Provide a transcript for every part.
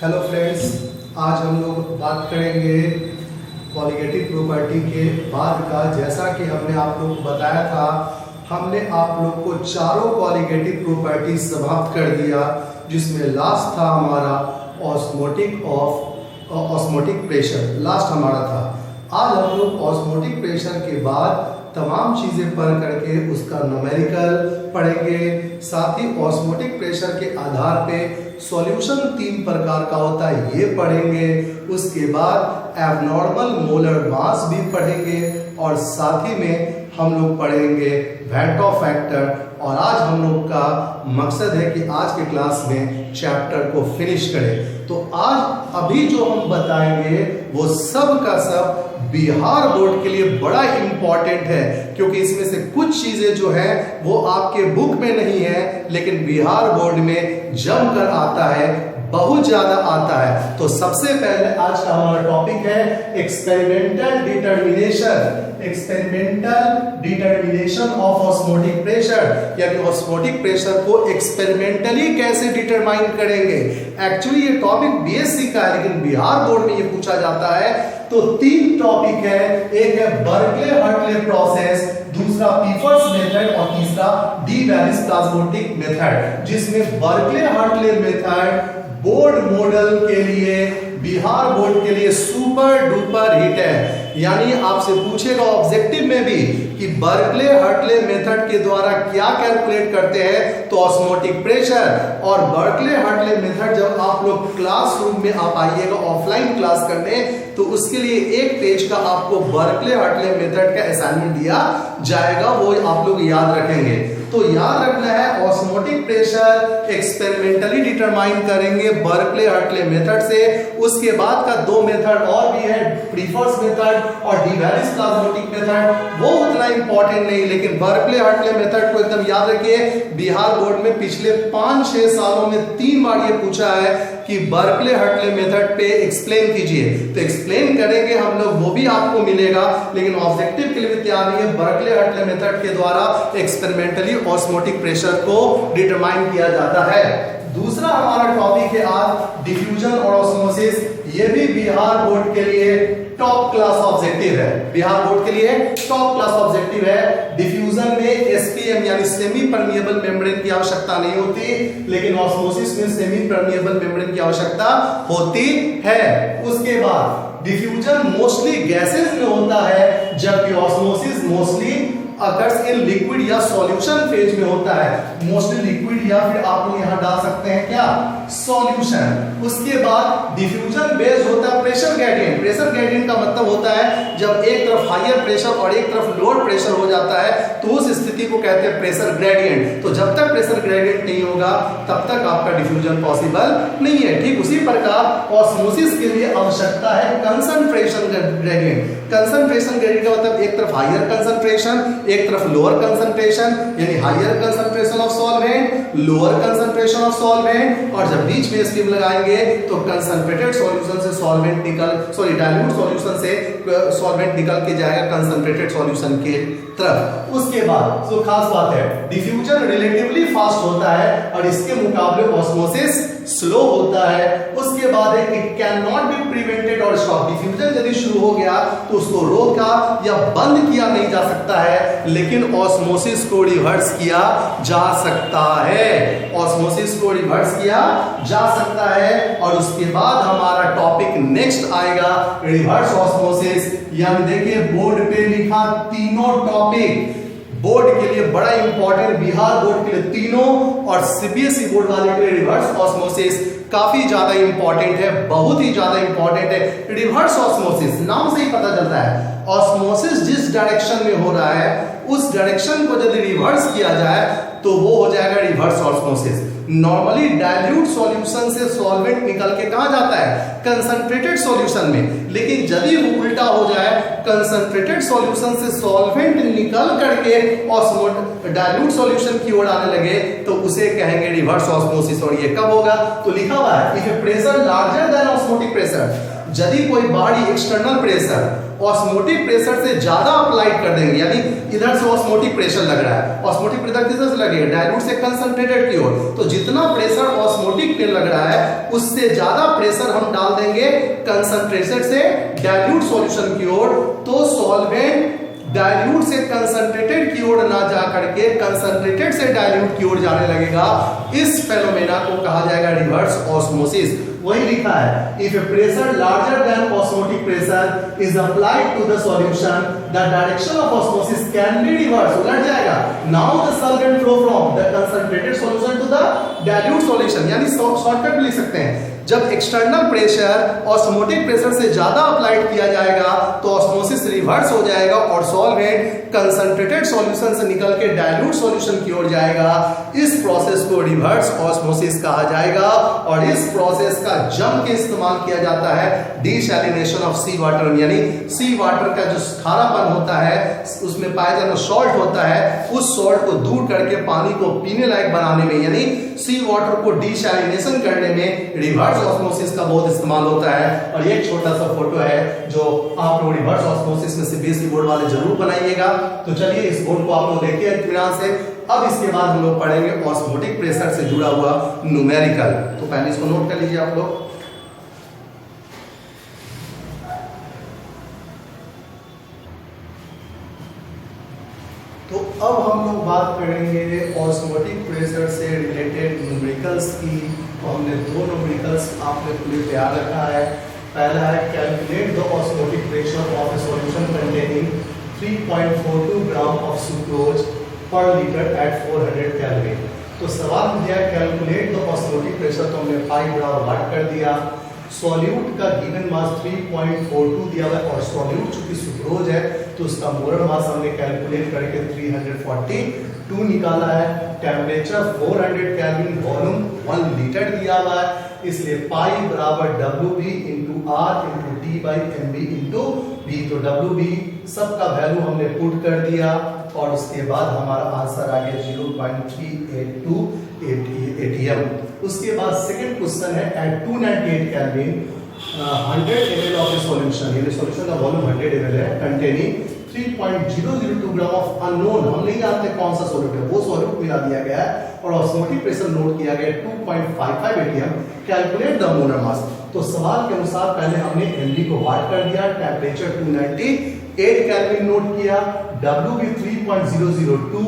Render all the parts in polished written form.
Hello friends, आज हम लोग बात करेंगे कॉलिगेटिव प्रॉपर्टी के बाद का। जैसा कि हमने आप लोग को बताया था, हमने आप लोग को चारों कॉलिगेटिव प्रॉपर्टी समाप्त कर दिया, जिसमें लास्ट था हमारा ऑस्मोटिक प्रेशर। लास्ट हमारा था। आज हम लोग ऑस्मोटिक प्रेशर के बाद तमाम चीज़ें पढ़ करके उसका न्यूमेरिकल पढ़ेंगे। साथ ही ऑस्मोटिक प्रेशर के आधार पे सॉल्यूशन 3 प्रकार का होता है, ये पढ़ेंगे। उसके बाद एबनॉर्मल मोलर मास भी पढ़ेंगे और साथ ही में हम लोग पढ़ेंगे वैटो फैक्टर। और आज हम लोग का मकसद है कि आज के क्लास में चैप्टर को फिनिश करें। तो आज अभी जो हम बताएंगे वो सब का सब बिहार बोर्ड के लिए बड़ा इंपॉर्टेंट है, क्योंकि इसमें से कुछ चीजें जो है वो आपके बुक में नहीं है, लेकिन बिहार बोर्ड में जमकर आता है, बहुत ज्यादा आता है। तो सबसे पहले आज का हमारा टॉपिक है experimental determination of osmotic pressure, यानी ऑस्मोटिक प्रेशर को एक्सपेरिमेंटली कैसे डिटरमाइन करेंगे। एक्चुअली ये टॉपिक बीएससी का है, लेकिन बिहार बोर्ड में ये पूछा जाता है। तो 3 टॉपिक है, एक है बर्कले-हर्टले प्रोसेस, दूसरा पीफर्स मेथड और तीसरा डी वैलिस प्लाज्मोटिक मेथड। जिसमें बर्कले-हर्टले मेथड बोर्ड मॉडल के लिए, बिहार बोर्ड के लिए सुपर डुपर हिट है। यानी आपसे पूछेगा ऑब्जेक्टिव में भी कि बर्कले-हर्टले मेथड के द्वारा क्या कैलकुलेट करते हैं, तो ऑस्मोटिक प्रेशर। और बर्कले-हर्टले मेथड जब आप लोग क्लासरूम में आप आइएगा ऑफलाइन क्लास करने, तो उसके लिए 1 पेज का आपको बर्कले-हर्टले मेथड का असाइनमेंट दिया जाएगा, वो आप लोग याद रखेंगे। तो याद रखना है ऑस्मोटिक प्रेशर एक्सपेरिमेंटली डिटरमाइन करेंगे बर्कले-हर्टले मेथड से। उसके बाद का 2 मेथड और भी है, प्रीफर्स मेथड और डी वैलिस प्लाज्मोटिक मेथड। वो उतना इंपॉर्टेंट नहीं, लेकिन बर्कले-हर्टले मेथड को एकदम याद रखिए। बिहार बोर्ड में पिछले 5-6 सालों में 3 बार ये पूछा है कि बर्कले-हर्टले मेथड पे एक्सप्लेन कीजिए। तो एक्सप्लेन करेंगे हम लोग, वो भी आपको मिलेगा, लेकिन ऑब्जेक्टिव के लिए तैयार नहीं है। बर्कले-हर्टले मेथड के द्वारा एक्सपेरिमेंटली ऑस्मोटिक प्रेशर को डिटरमाइन किया जाता है। दूसरा हमारा टॉपिक है आज डिफ्यूजन और ऑस्मोसिस। ये भी बिहार बोर्ड के लिए टॉप क्लास ऑब्जेक्टिव है। बिहार बोर्ड के लिए टॉप क्लास ऑब्जेक्टिव है। डिफ्यूजन में एसपीएम यानी सेमी परमिएबल मेम्ब्रेन की आवश्यकता नहीं होती, लेकिन ऑस्मोसिस में सेमी परमिएबल मेम्ब्रेन की आवश्यकता होती है। उसके बाद डिफ्यूजन मोस्टली गैसेस में होता है, जबकि osmosis mostly occurs in liquid या सॉल्यूशन फेज में होता है। मोस्टली लिक्विड या फिर आप लोग यहां डाल सकते हैं क्या, सॉल्यूशन। उसके बाद डिफ्यूजन बेस्ड होता है प्रेशर ग्रेडियंट। प्रेशर ग्रेडियंट का मतलब होता है जब एक तरफ हायर प्रेशर और एक तरफ लोअर प्रेशर हो जाता है, तो उस स्थिति को कहते हैं प्रेशर ग्रेडियंट। तो जब तक प्रेशर ग्रेडियंट नहीं होगा तब तक आपका डिफ्यूजन पॉसिबल नहीं है। ठीक उसी प्रकार ऑस्मोसिस के लिए आवश्यकता है कंसंट्रेशन ग्रेडियंट। कंसंट्रेशन ग्रेडियंट का मतलब एक तरफ हायर कंसंट्रेशन, एक तरफ लोअर कंसंट्रेशन, यानी higher concentration of solvent, lower concentration of solvent. और जब बीच में स्टीम लगाएंगे तो कंसंट्रेटेड सॉल्यूशन से सॉल्वेंट डाइल्यूट सॉल्यूशन से सॉल्वेंट निकल के जाएगा कंसंट्रेटेड सॉल्यूशन के तरफ। उसके बाद जो खास बात है, डिफ्यूजन रिलेटिवली फास्ट होता है और इसके मुकाबले ऑस्मोसिस स्लो होता है। उसके बाद है it can not be prevented और स्टॉप। डिफ्यूजन यदि शुरू हो गया तो उसको रोका या बंद किया नहीं जा सकता है, लेकिन ऑस्मोसिस को रिवर्स किया जा सकता है। ऑस्मोसिस को रिवर्स किया जा सकता है। और उसके बाद हमारा टॉपिक नेक्स्ट आएगा रिवर्स ऑस्मोसिस। यानी देखिए बोर्ड पे लिखा तीनों टॉपिक बोर्ड के लिए बड़ा इंपॉर्टेंट, बिहार बोर्ड के लिए तीनों और सीबीएसई बोर्ड वाले के लिए रिवर्स ऑस्मोसिस काफी ज्यादा इंपॉर्टेंट है, बहुत ही ज्यादा इंपॉर्टेंट है। रिवर्स ऑस्मोसिस नाम से ही पता चलता है ऑस्मोसिस जिस डायरेक्शन में हो रहा है उस डायरेक्शन को यदि रिवर्स किया जाए तो वो हो जाएगा reverse osmosis. Normally dilute solution से सॉल्वेंट निकल के कहां जाता है, कंसंट्रेटेड सॉल्यूशन में। लेकिन यदि वो उल्टा हो जाए, कंसंट्रेटेड सॉल्यूशन से सॉल्वेंट निकल करके डाइल्यूट सॉल्यूशन की ओर आने लगे, तो उसे कहेंगे रिवर्स ऑस्मोसिस। और ये कब होगा, तो लिखा हुआ है if pressure larger than osmotic pressure. यदि कोई बाहरी एक्सटर्नल प्रेशर ऑस्मोटिक प्रेशर से ज्यादा अप्लाइड कर देंगे, यानी इधर से ऑस्मोटिक प्रेशर लग रहा है, ऑस्मोटिक प्रेशर किधर से लगेगा, डाइल्यूट से कंसंट्रेटेड की ओर, तो जितना प्रेशर ऑस्मोटिक ऑस्मोटिक लग रहा है, उससे ज्यादा प्रेशर हम डाल देंगे कंसंट्रेटेड से डाइल्यूट सॉल्यूशन की ओर, तो सॉल्वेंट डाइल्यूट से कंसंट्रेटेड की ओर ना जा करके कंसंट्रेटेड से डाइल्यूट की ओर जाने लगेगा। इस फेनोमेना को कहा जाएगा रिवर्स ऑस्मोसिस। वही लिखा है, if a pressure larger than osmotic pressure is applied to the solution the direction of osmosis can be reverse, उलट जाएगा। Now the solvent flow from the concentrated solution to the dilute solution, यानी shortcut लिख सकते हैं, जब external pressure osmotic pressure से ज्यादा applied किया जाएगा तो ऑस्मोसिस रिवर्स हो जाएगा और सॉल्वेंट कंसंट्रेटेड सॉल्यूशन से निकल के डाइल्यूट सॉल्यूशन की ओर जाएगा। इस प्रोसेस को रिवर्स ऑस्मोसिस कहा जाएगा और इस प्रोसेस का जम के इस्तेमाल किया जाता है डिसैलिनेशन ऑफ सी वाटर, यानी सी वाटर का जो खारापन होता है उसमें पाया जाना सॉल्ट होता है, उस सॉल्ट को दूर करके पानी को पीने लायक बनाने में, यानी सी वाटर को डिसैलिनेशन करने में रिवर्स ऑस्मोसिस का बहुत इस्तेमाल होता है। और एक छोटा सा फोटो है जो आप लोग रिवर्स ऑस्मोसिस में सीबीएसई बोर्ड वाले जरूर बनाइएगा। तो चलिए इस बोर्ड को आप लोग देखिए इत्मीनान से। अब इसके बाद हम लोग पढ़ेंगे ऑस्मोटिक प्रेशर से जुड़ा हुआ न्यूमेरिकल, तो पहले इसको नोट कर लीजिए आप लोग। तो अब हम लोग बात करेंगे ऑस्मोटिक प्रेशर से रिलेटेड न्यूमेरिकल्स की। तो हमने दो न्यूमेरिकल्स आपने पूरे तैयार रखा है। पहला है calculate the osmotic pressure of a solution containing 3.42 gram of sucrose पर लीटर एट 400 केल्विन। तो सवाल दिया कैलकुलेट द ऑस्मोटिक प्रेशर, तो हमने 5 बराबर वाट कर दिया। सॉल्यूट का गिवन मास 3.42 दिया हुआ है और सॉल्यूट चूंकि सुक्रोज है तो उसका मोलर मास हमने कैलकुलेट करके 342 निकाला है। टेम्परेचर 400 केल्विन, वॉल्यूम 1 लीटर दिया हुआ है, इसलिए पाई बराबर WB into R into T by M B into B. तो WB सबका वैल्यू हमने पुट कर दिया और उसके बाद हमारा आंसर आ गया 0.382 ATM। उसके बाद सेकंड क्वेश्चन है at 298 kelvin 100 ml of a solution, यानी सॉल्यूशन का वॉल्यूम 100 ml है, कंटेनिंग 3.002 ग्राम ऑफ अननोन, हम नहीं जानते कौन सा सॉल्यूट है, वो सॉल्यूट मिला दिया गया है और ऑस्मोटिक प्रेशर नोट किया गया 2.55 ATM। Calculate the molar mass. तो सवाल के अनुसार पहले हमने mg को वाट कर दिया, टेम्परेचर 298 केल्विन नोट किया, WB 3.002,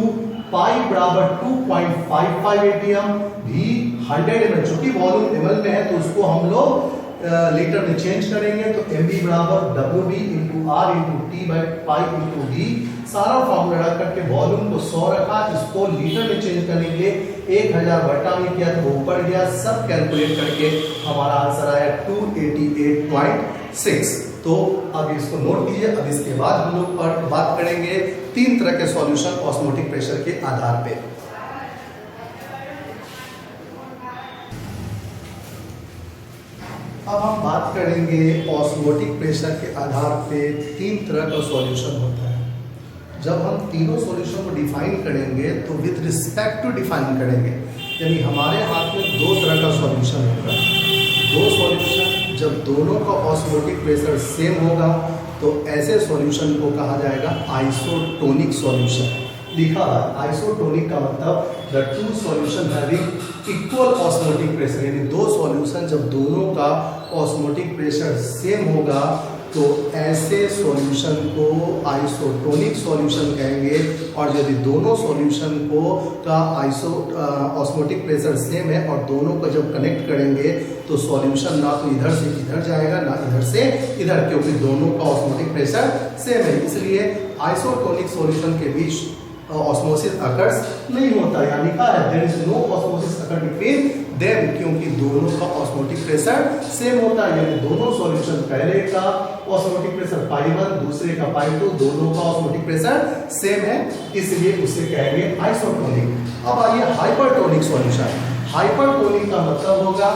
पाई बराबर 2.55 ATM, V 100 ml, चूंकि वॉल्यूम ml में है तो उसको हम लोग लीटर में चेंज करेंगे। तो mb बराबर WB into R into T by pi into D, सारा फॉर्मूला रख करके वॉल्यूम को 100 रखा, इसको लीटर में चेंज करने के लिए 1000 बटा में किया तो वो ऊपर गया, सब कैलकुलेट करके हमारा आंसर आया 288.6। तो अब इसको नोट कीजिए। अब इसके बाद हम लोग बात करेंगे 3 तरह के सॉल्यूशन ऑस्मोटिक प्रेशर के आधार पे। अब हम बात करेंगे ऑस्मोटिक प्रेशर के आधार पे 3 तरह का सॉल्यूशन होता है। जब हम तीनों सॉल्यूशन को डिफाइन करेंगे तो विद रिस्पेक्ट टू डिफाइन करेंगे, यानी हमारे हाथ में 2 तरह का सॉल्यूशन होगा। 2 सॉल्यूशन जब दोनों का ऑस्मोटिक प्रेशर सेम होगा तो ऐसे सॉल्यूशन को कहा जाएगा आइसोटोनिक सॉल्यूशन। लिखा है आइसोटोनिक का मतलब the two solution having equal osmotic pressure, यानी 2 सॉल्यूशन जब दोनों का ऑस्मोटिक प्रेशर सेम होगा तो ऐसे सॉल्यूशन को आइसोटोनिक सॉल्यूशन कहेंगे। और यदि दोनों सॉल्यूशन को का ऑस्मोटिक प्रेशर सेम है और दोनों को जब कनेक्ट करेंगे तो सॉल्यूशन ना तो इधर से इधर जाएगा ना इधर से इधर, क्योंकि दोनों का ऑस्मोटिक प्रेशर सेम है, इसलिए आइसोटोनिक सॉल्यूशन के बीच ऑस्मोसिस अकर्स नहीं होता। यहाँ लिखा है there is no osmosis occur between them, क्योंकि दोनों का ऑस्मोटिक प्रेशर सेम होता है, यानी दोनों सॉल्यूशन, पहले का ऑस्मोटिक प्रेशर पाई 1 दूसरे का पाई 2, दोनों का ऑस्मोटिक प्रेशर सेम है, इसलिए उसे कहेंगे आइसोटोनिक। अब आइए हाइपरटोनिक सॉल्यूशन। हाइपरटोनिक का मतलब होगा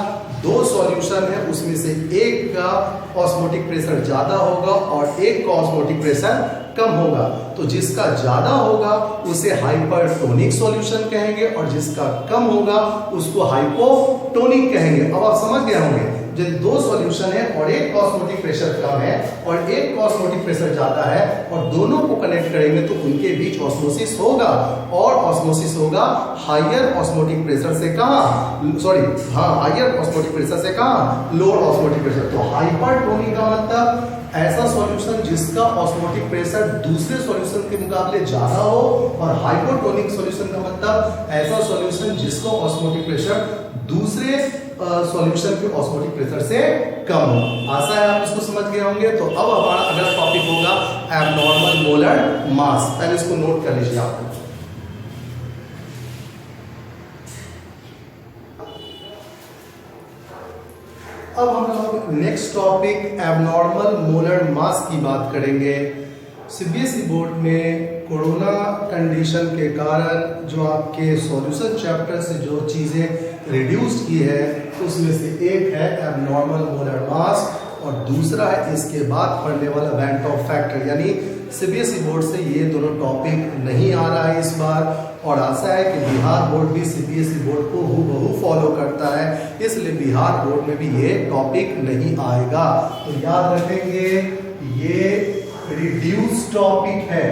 2 सॉल्यूशन है उसमें से एक का ऑस्मोटिक प्रेशर ज्यादा होगा और एक का ऑस्मोटिक प्रेशर कम होगा, तो जिसका ज्यादा होगा उसे हाइपरटोनिक सॉल्यूशन कहेंगे और जिसका कम होगा उसको हाइपोटोनिक कहेंगे। अब आप समझ गए होंगे यदि दो सॉल्यूशन है और एक ऑस्मोटिक प्रेशर कम है और एक ऑस्मोटिक प्रेशर ज्यादा है और दोनों को कनेक्ट करेंगे तो उनके बीच ऑस्मोसिस होगा, और ऑस्मोसिस होगा हायर ऑस्मोटिक प्रेशर से कहां, सॉरी हाँ हायर ऑस्मोटिक प्रेशर से कहां, लोअर ऑस्मोटिक प्रेशर। तो हाइपरटोनिक का मतलब ऐसा सॉल्यूशन जिसका ऑस्मोटिक प्रेशर दूसरे सॉल्यूशन के मुकाबले ज्यादा हो, और हाइपोटोनिक सॉल्यूशन का मतलब ऐसा सॉल्यूशन जिसका ऑस्मोटिक प्रेशर दूसरे सॉल्यूशन के ऑस्मोटिक प्रेशर से कम हो। आशा है आप इसको समझ गए होंगे। तो अब हमारा अगला टॉपिक होगा एब्नॉर्मल मोलर मास। पहले इसको नोट कर लीजिए आप। अब हम लोग next topic abnormal molar mass की बात करेंगे। सीबीएसई बोर्ड में कोरोना कंडीशन के कारण जो आपके सॉल्यूशन चैप्टर से जो चीज़ें रिड्यूस की है उसमें से एक है एब्नॉर्मल मोलर मास और दूसरा है इसके बाद पढ़ने वाला वेंट ऑफ फैक्टर। यानी सीबीएसई बोर्ड से ये दोनों टॉपिक नहीं आ रहा है इस बार, और आशा है कि बिहार बोर्ड भी सीबीएसई बोर्ड को हूबहू फॉलो करता है, इसलिए बिहार बोर्ड में भी ये टॉपिक नहीं आएगा। तो याद रखेंगे ये रिड्यूस टॉपिक है,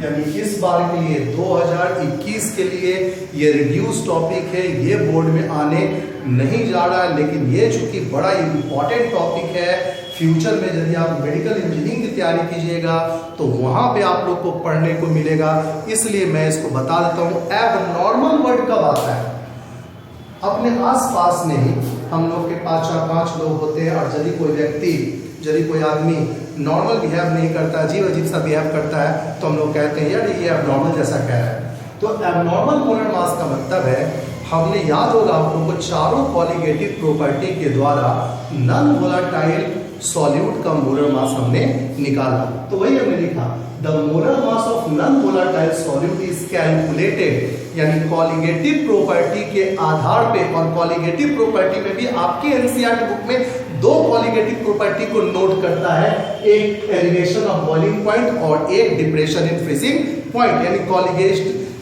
यानी इस बार के लिए 2021 के लिए ये रिड्यूस टॉपिक है, ये बोर्ड में आने नहीं जा रहा है। लेकिन ये चूंकि बड़ा इंपॉर्टेंट टॉपिक है, फ्यूचर में यदि आप मेडिकल इंजीनियरिंग की तैयारी कीजिएगा तो वहां पे आप लोग को पढ़ने को मिलेगा, इसलिए मैं इसको बता देता हूं। एबनॉर्मल वर्ड कब आता है? अपने आसपास में ही हम लोग के पास 4-5 लोग होते हैं, और यदि कोई व्यक्ति, यदि कोई आदमी नॉर्मल बिहेव नहीं करता, अजीब अजीब सा बिहेव करता है, तो हम लोग कहते हैं यार ये एबनॉर्मल जैसा कह रहा है। तो एबनॉर्मल मोलर मास का मतलब है, हमने याद होगा आप लोगों को चारों कॉलिगेटिव प्रॉपर्टी के द्वारा नॉन वोलेटाइल सॉल्यूट का मोलर मास हमने निकाला। तो वही हमने लिखा, the molar mass of non volatile solute is calculated, यानी कॉलिगेटिव प्रॉपर्टी के आधार पे, और कॉलिगेटिव प्रॉपर्टी में भी आपके एनसीईआरटी बुक में दो कॉलिगेटिव प्रॉपर्टी को नोट करता है, एक एलिवेशन ऑफ बॉइलिंग पॉइंट और एक डिप्रेशन इन फ्रीजिंग पॉइंट।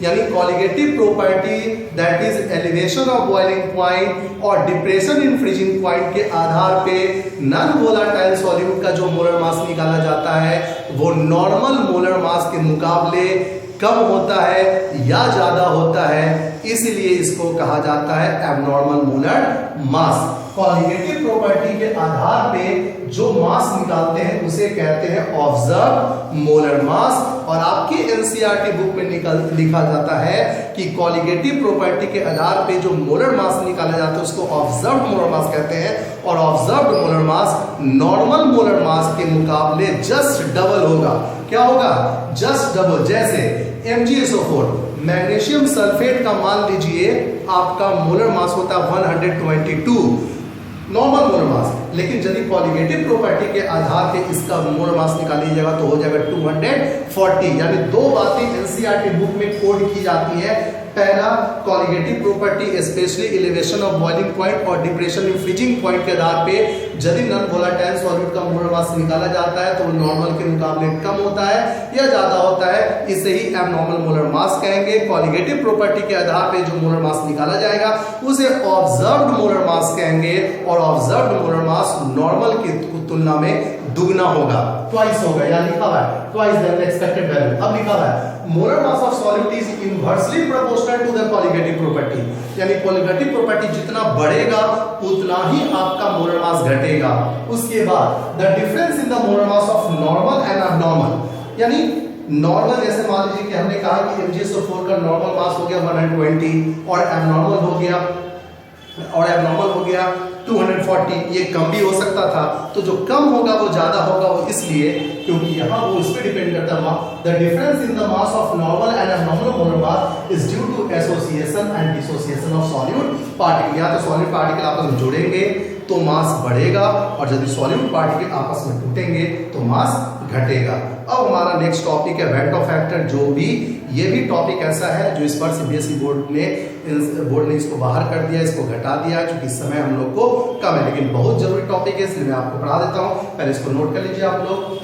यानी colligative property that is elevation of boiling point और डिप्रेशन इन फ्रीजिंग पॉइंट के आधार पे नॉन वोलेटाइल सॉल्यूट का जो मोलर मास निकाला जाता है वो नॉर्मल मोलर मास के मुकाबले कम होता है या ज्यादा होता है, इसलिए इसको कहा जाता है एबनॉर्मल मोलर मास। कॉलिगेटिव प्रॉपर्टी के आधार पे जो मास निकालते हैं उसे कहते हैं ऑब्जर्व मोलर मास, और आपकी एनसीईआरटी बुक में लिखा जाता है कि कॉलिगेटिव प्रॉपर्टी के आधार पे जो मोलर मास निकाला जाता है उसको ऑब्जर्व मोलर मास कहते हैं, और observe molar mass normal molar mass के मुकाबले जस्ट डबल होगा। क्या होगा? Just double. जैसे MgSO4 मैग्नीशियम सल्फेट का मान लीजिए आपका मोलर मास होता है 122 नॉर्मल मोलर मास, लेकिन यदि कॉलिगेटिव प्रॉपर्टी के आधार पे इसका मोलर मास निकाल लीजिएगा तो हो जाएगा 240। यानी दो बातें एनसीईआरटी बुक में कोड की जाती है। पहला, colligative property specially elevation of boiling point और डिप्रेशन इन फ्रीजिंग पॉइंट के आधार पे यदि नॉन वोलेटाइल सॉल्यूट का मोलर मास निकाला जाता है तो वो नॉर्मल के मुकाबले कम होता है या ज्यादा होता है, इसे ही एबनॉर्मल मोलर मास कहेंगे। कॉलिगेटिव प्रॉपर्टी के आधार पे जो मोलर मास निकाला जाएगा उसे ऑब्जर्व्ड मोलर मास कहेंगे, और ऑब्जर्व्ड मोलर मास नॉर्मल की तुलना में दुगना होगा, ट्वाइस होगा। या लिखा हुआ है ट्वाइस द एक्सपेक्टेड वैल्यू। अब लिखा हुआ है molar mass of solute is inversely proportional to the colligative property, यानी कॉलिगेटिव प्रॉपर्टी जितना बढ़ेगा उतना ही आपका मोलर मास घटेगा। उसके बाद the difference in the molar mass of normal and abnormal, यानी नॉर्मल जैसे मान लीजिए कि हमने कहा कि MgSO4 का नॉर्मल मास हो गया 120 और एबनॉर्मल हो गया 240, ये कम भी हो सकता था। तो जो कम होगा वो ज्यादा होगा, वो इसलिए क्योंकि यहाँ वो इस पे डिपेंड करता है। The difference in the mass of normal and abnormal molar mass is due to association and dissociation of solute particle. या तो सॉल्यूट पार्टिकल आपस में जुड़ेंगे तो मास बढ़ेगा, और यदि सॉल्यूट पार्टिकल आपस में टूटेंगे तो मास घटेगा। अब हमारा नेक्स्ट टॉपिक है वेंट ऑफ फैक्टर, जो भी ये भी टॉपिक ऐसा है जो इस बार सीबीएसई बोर्ड ने इसको बाहर कर दिया, इसको घटा दिया, क्योंकि इस समय हम लोग को कम है, लेकिन बहुत जरूरी टॉपिक है इसलिए मैं आपको पढ़ा देता हूं। पहले इसको नोट कर लीजिए आप लोग।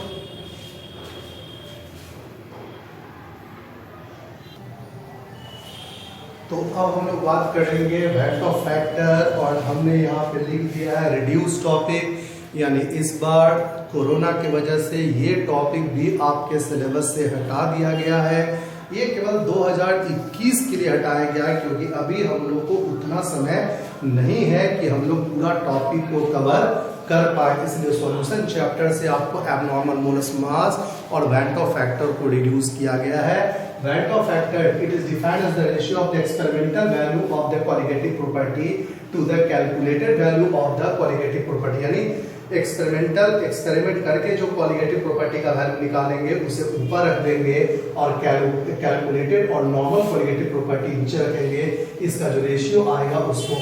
तो तो अब हम लोग बात करेंगे वेट ऑफ फैक्टर, और हमने यहाँ पे लिख दिया है रिड्यूस टॉपिक, यानी इस बार कोरोना की वजह से ये टॉपिक भी आपके सिलेबस से हटा दिया गया है। ये केवल 2021 के लिए हटाया गया है, क्योंकि अभी हम लोग को उतना समय नहीं है कि हम लोग पूरा टॉपिक को कवर कर पाए। इसलिए सॉल्यूशन चैप्टर से आपको एबनॉर्मल मोलस मास और वेट ऑफ फैक्टर को रिड्यूस किया गया है। Van't Hoff factor it is defined as the ratio of the experimental value of the qualitative property to the calculated value of the qualitative property, यानी experiment करके जो qualitative property का value निकालेंगे उसे ऊपर रख देंगे और कैलकुलेटेड और नॉर्मल क्वालिटेटिव प्रॉपर्टी नीचे रखेंगे। इसका जो रेशियो आएगा उसको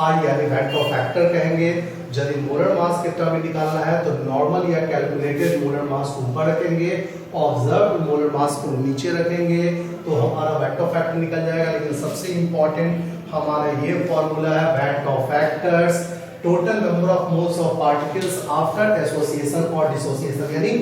आई यानी वेट ऑफ फैक्टर कहेंगे। यदि मोलर मास के टर्म में निकालना है तो नॉर्मल या कैलकुलेटेड मोलर मास को ऊपर रखेंगे, ऑब्जर्व्ड मोलर मास को नीचे रखेंगे, तो हमारा वेट ऑफ फैक्टर निकल जाएगा। लेकिन सबसे इंपॉर्टेंट हमारा ये फॉर्मूला है van't of factors, total number of moles of particles after association और डिसोसिएशन, यानी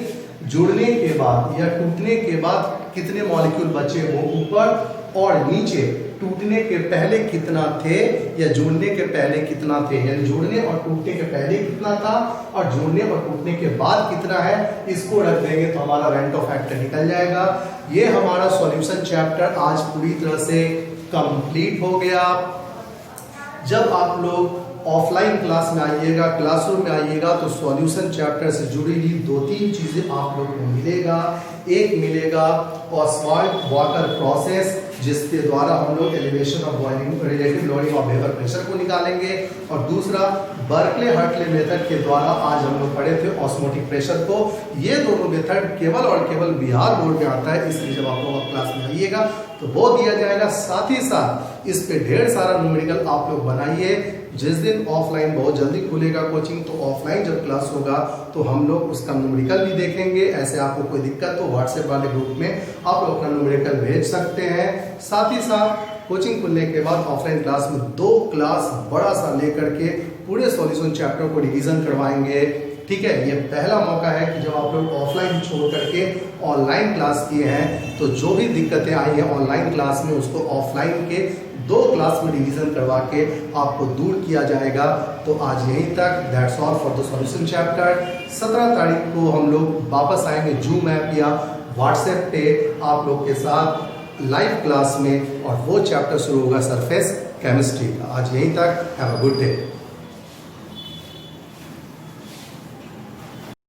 जुड़ने के बाद या टूटने के बाद कितने मॉलिक्यूल बचे वो ऊपर और नीचे, टूटने के पहले कितना थे या जुड़ने के पहले कितना थे, यानी जुड़ने और टूटने के पहले कितना था और जुड़ने और टूटने के बाद कितना है, इसको रख देंगे तो हमारा वेट ऑफ फैक्टर निकल जाएगा। ये हमारा सॉल्यूशन चैप्टर आज पूरी तरह से कंप्लीट हो गया। जब आप लोग ऑफलाइन क्लास में आइएगा, क्लासरूम में आइएगा, तो सॉल्यूशन चैप्टर से जुड़ी हुई 2-3 चीजें आप लोग को मिलेगा। एक मिलेगा ऑस्वाल्ट वाटर प्रोसेस, जिसके द्वारा हम लोग elevation of boiling relative loading of vapour pressure को निकालेंगे, और दूसरा बर्कले हर्टले मेथड के द्वारा आज हम लोग पढ़े थे ऑस्मोटिक प्रेशर को। ये दोनों मेथड केवल और केवल बिहार बोर्ड में आता है, इसलिए जब आप लोग क्लास में आइएगा तो वो दिया जाएगा। साथ ही साथ इस पे ढेर सारा न्यूमेरिकल आप लोग बनाइए। जिस दिन ऑफलाइन बहुत जल्दी खुलेगा कोचिंग, तो ऑफलाइन जब क्लास होगा तो हम लोग उसका न्यूमेरिकल भी देखेंगे। ऐसे आपको कोई दिक्कत तो व्हाट्सएप वाले ग्रुप में आप लोग अपना न्यूमेरिकल भेज सकते हैं। साथ ही साथ कोचिंग खुलने के बाद ऑफलाइन क्लास में 2 क्लास बड़ा सा लेकर के पूरे सॉल्यूशन चैप्टर को रिवीजन करवाएंगे। ठीक है, ये पहला मौका है कि जब आप लोग ऑफलाइन छोड़ करके ऑनलाइन क्लास किए हैं, तो जो भी दिक्कतें आई हैं ऑनलाइन क्लास में उसको ऑफलाइन के 2 क्लास में रिवीजन करवा के आपको दूर किया जाएगा। तो आज यहीं तक, that's all for the solution chapter. 17 तारीख को हम लोग वापस आएंगे जूम ऐप या व्हाट्सएप पे आप लोग के साथ लाइव क्लास में, और वो चैप्टर शुरू होगा सरफेस केमिस्ट्री का। आज यहीं तक, हैव अ गुड डे।